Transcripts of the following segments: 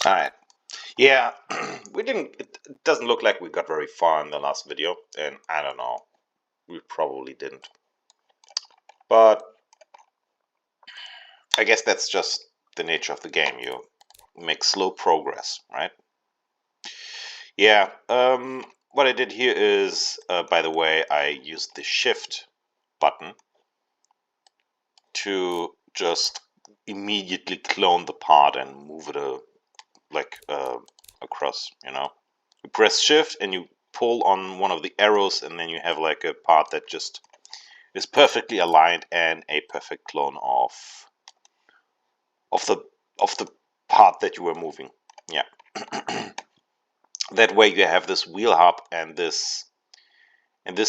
All right. Yeah, we didn't. It doesn't look like we got very far in the last video, and I don't know. We probably didn't. But I guess that's just the nature of the game. You make slow progress, right? Yeah. What I did here is, by the way, I used the Shift button to just immediately clone the part and move it across. You press Shift and you pull on one of the arrows, and then you have like a part that just is perfectly aligned and a perfect clone of the of the part that you were moving. Yeah. That way you have this wheel hub and this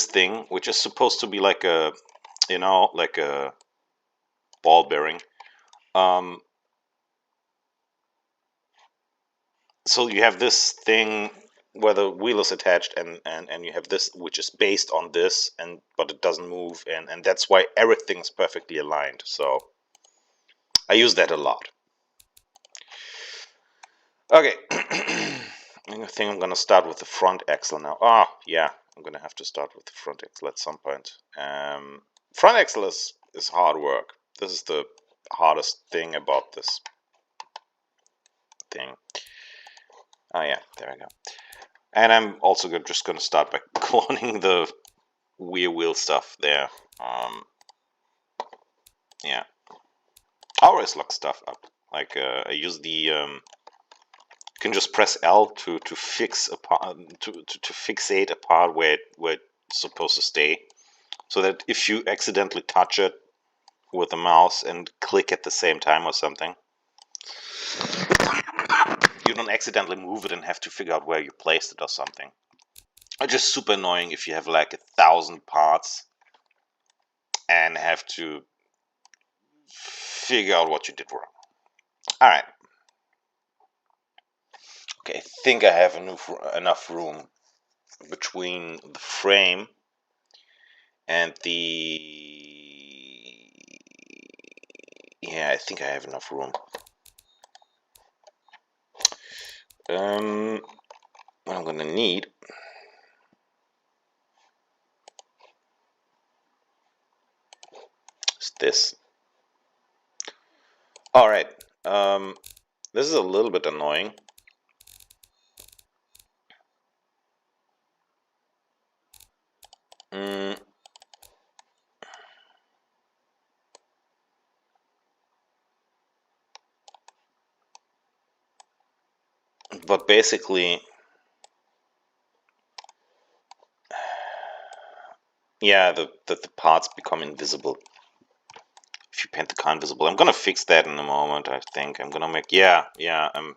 thing, which is supposed to be like a ball bearing. Um, so you have this thing where the wheel is attached, and you have this which is based on this, but it doesn't move, and that's why everything's perfectly aligned. So I use that a lot. Okay. I think I'm gonna start with the front axle now. Yeah, I'm gonna have to start with the front axle at some point. Front axle is hard work. This is the hardest thing about this thing. Oh yeah, there we go. And I'm also just gonna start by cloning the wheel stuff there. Yeah, I always look stuff up. Like I use the you can just press L to fix a part to fixate a part where it's supposed to stay, so that if you accidentally touch it with the mouse and click at the same time or something, you don't accidentally move it and have to figure out where you placed it or something. It's just super annoying if you have like 1,000 parts and have to figure out what you did wrong. All right. Okay, I think I have enough room between the frame and yeah, I think I have enough room. What I'm gonna need is this. All right. This is a little bit annoying. But basically, yeah, the parts become invisible if you paint the car invisible. I'm gonna fix that in a moment. I think I'm gonna make yeah. I'm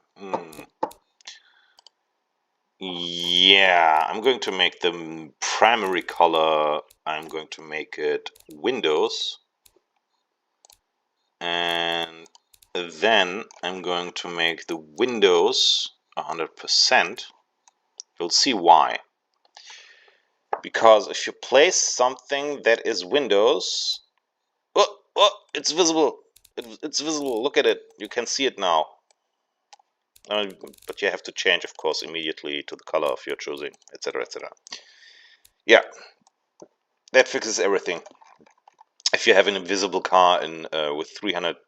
going to make the primary color. I'm going to make it windows, and then I'm going to make the windows 100%. You'll see why. Because if you place something that is windows, it's visible. It's visible. Look at it. You can see it now. But you have to change, of course, immediately to the color of your choosing, etc., etc. Yeah, that fixes everything. If you have an invisible car with 100%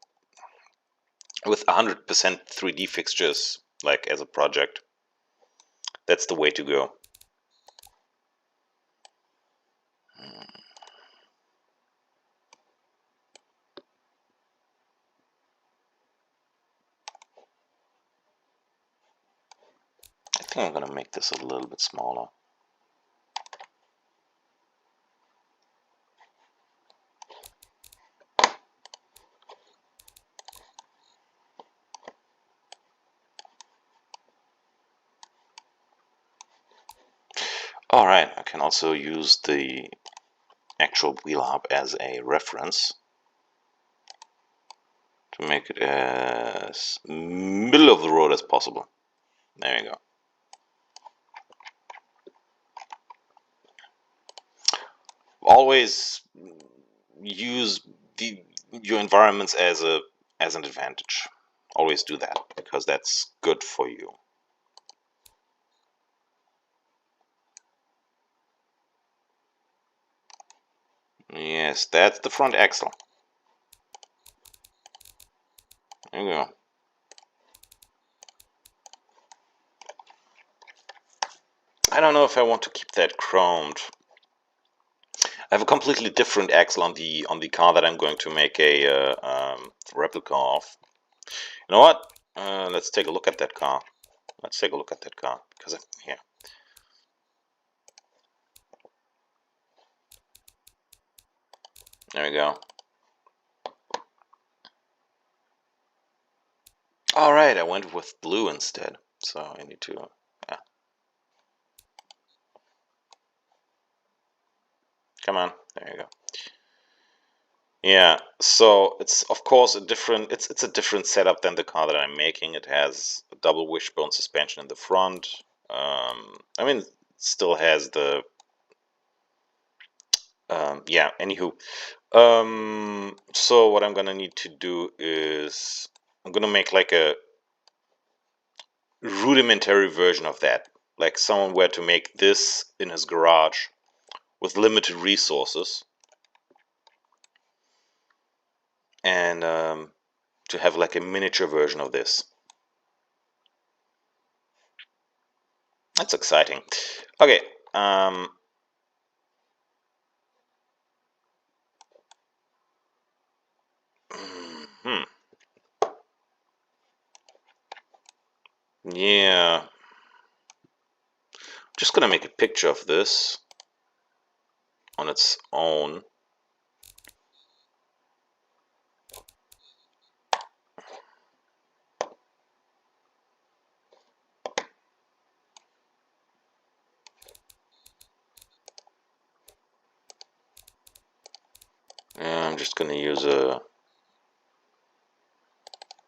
3D fixtures, like as a project, that's the way to go. I think I'm gonna make this a little bit smaller. Alright, I can also use the actual wheel hub as a reference to make it as middle of the road as possible. There you go. Always use your environments as an advantage. Always do that, because that's good for you. Yes, that's the front axle. There you go. I don't know if I want to keep that chromed. I have a completely different axle on the car that I'm going to make a replica of. You know what? Let's take a look at that car. Let's take a look at that car, because here. There we go. All right, I went with blue instead, so I need to. Yeah. Come on, there you go. Yeah, so it's of course a different. It's a different setup than the car that I'm making. It has a double wishbone suspension in the front. I mean, it still has the. Yeah. Anywho, so what I'm gonna need to do is I'm gonna make like a rudimentary version of that. Like someone were to make this in his garage with limited resources, and to have like a miniature version of this. That's exciting. Okay. Hmm. Yeah. Just gonna make a picture of this on its own. I'm just gonna use a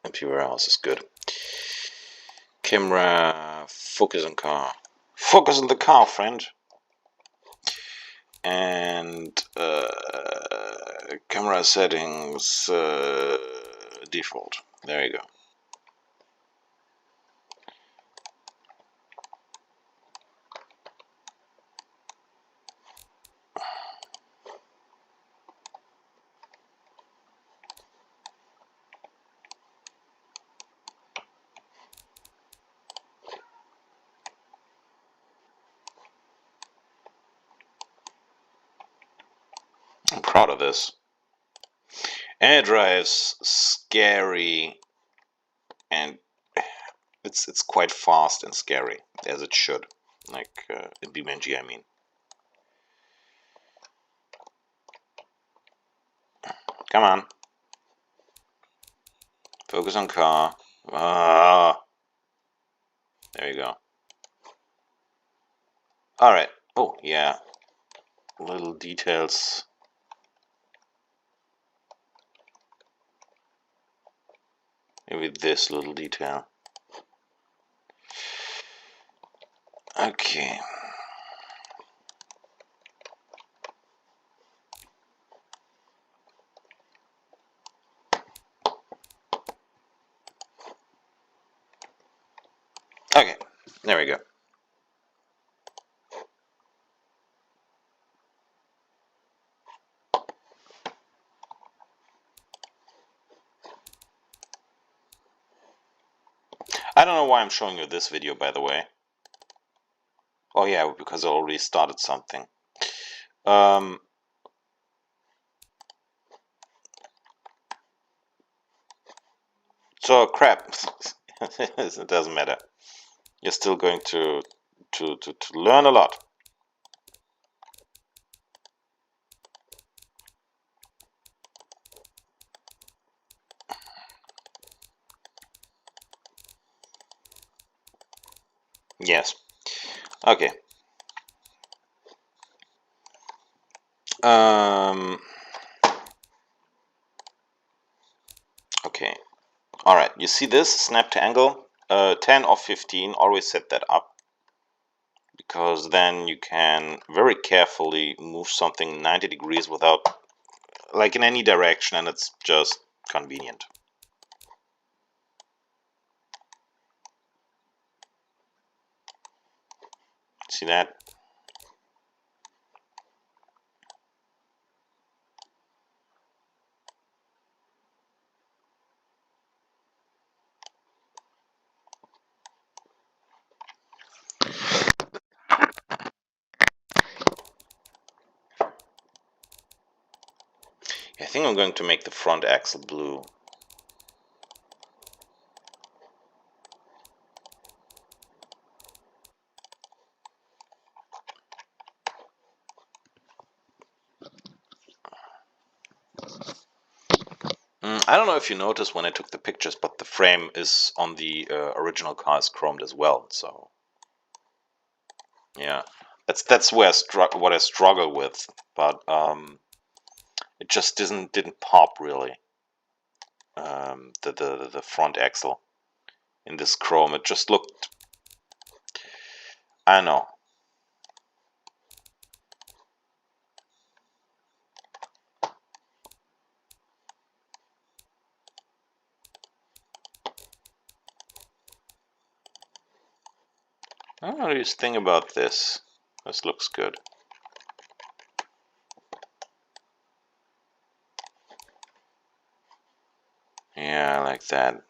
empty warehouse is good. Camera, focus on car. Focus on the car, friend. And camera settings, default. There you go. I'm proud of this. And it drives scary, and it's quite fast and scary, as it should. Like in BeamNG, I mean. Come on. Focus on car. Ah. There you go. Alright. Oh, yeah. Little details. Maybe this little detail. Okay. Okay. There we go. I don't know why I'm showing you this video, by the way. Oh yeah, because I already started something. So crap. It doesn't matter. You're still going to learn a lot. Yes. Okay. Okay. All right. You see this snap to angle? 10 or 15. Always set that up, because then you can very carefully move something 90 degrees without, like, in any direction, and it's just convenient. See that? I think I'm going to make the front axle blue. I don't know if you noticed when I took the pictures, but the frame is on the original car is chromed as well. So yeah, that's where what I struggle with, but it just didn't pop really. The front axle in this chrome, it just looked. I know. What do you think about this? This looks good. Yeah, I like that.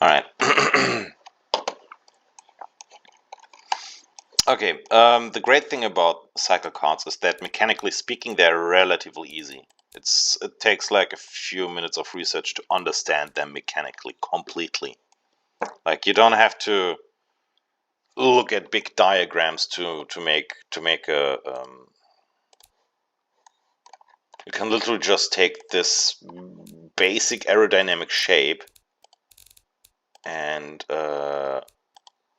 All right. Okay. The great thing about cycle cards is that mechanically speaking, they're relatively easy. It takes like a few minutes of research to understand them mechanically completely. Like you don't have to look at big diagrams to make a. You can literally just take this basic aerodynamic shape and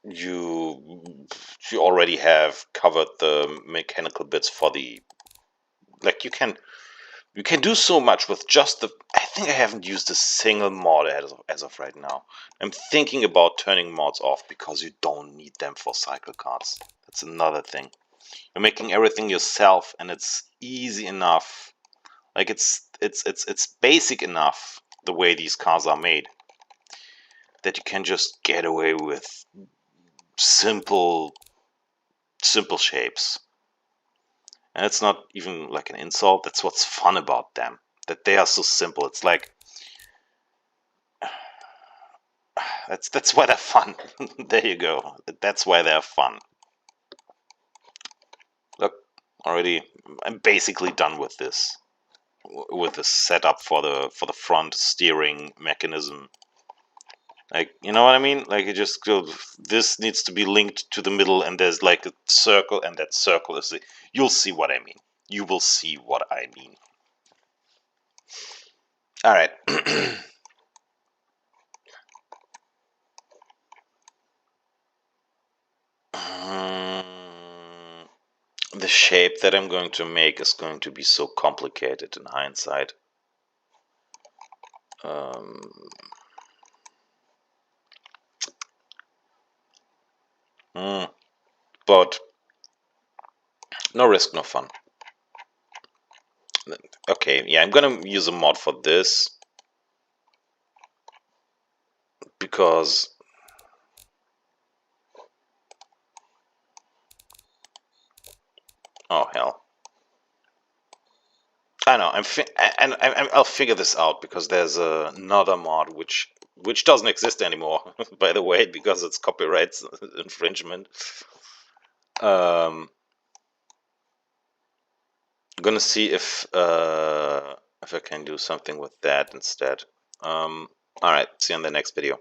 you already have covered the mechanical bits for the, like you can do so much with just the. I think I haven't used a single mod as of right now. I'm thinking about turning mods off because you don't need them for cycle cards. That's another thing. You're making everything yourself and it's easy enough. Like it's basic enough the way these cars are made that you can just get away with simple shapes. And it's not even like an insult. That's what's fun about them. That they are so simple. It's like that's why they're fun. There you go. That's why they're fun. Look, already I'm basically done with this. With the setup for the front steering mechanism. Like, you know what I mean? Like, it just goes, this needs to be linked to the middle, and there's like a circle, and that circle is the. You'll see what I mean. You will see what I mean. All right. The shape that I'm going to make is going to be so complicated in hindsight. But no risk, no fun. Okay, yeah, I'm gonna use a mod for this because oh hell, I know I'll figure this out because there's another mod which doesn't exist anymore, by the way, because it's copyright infringement. I'm gonna see if I can do something with that instead. All right, see you in the next video.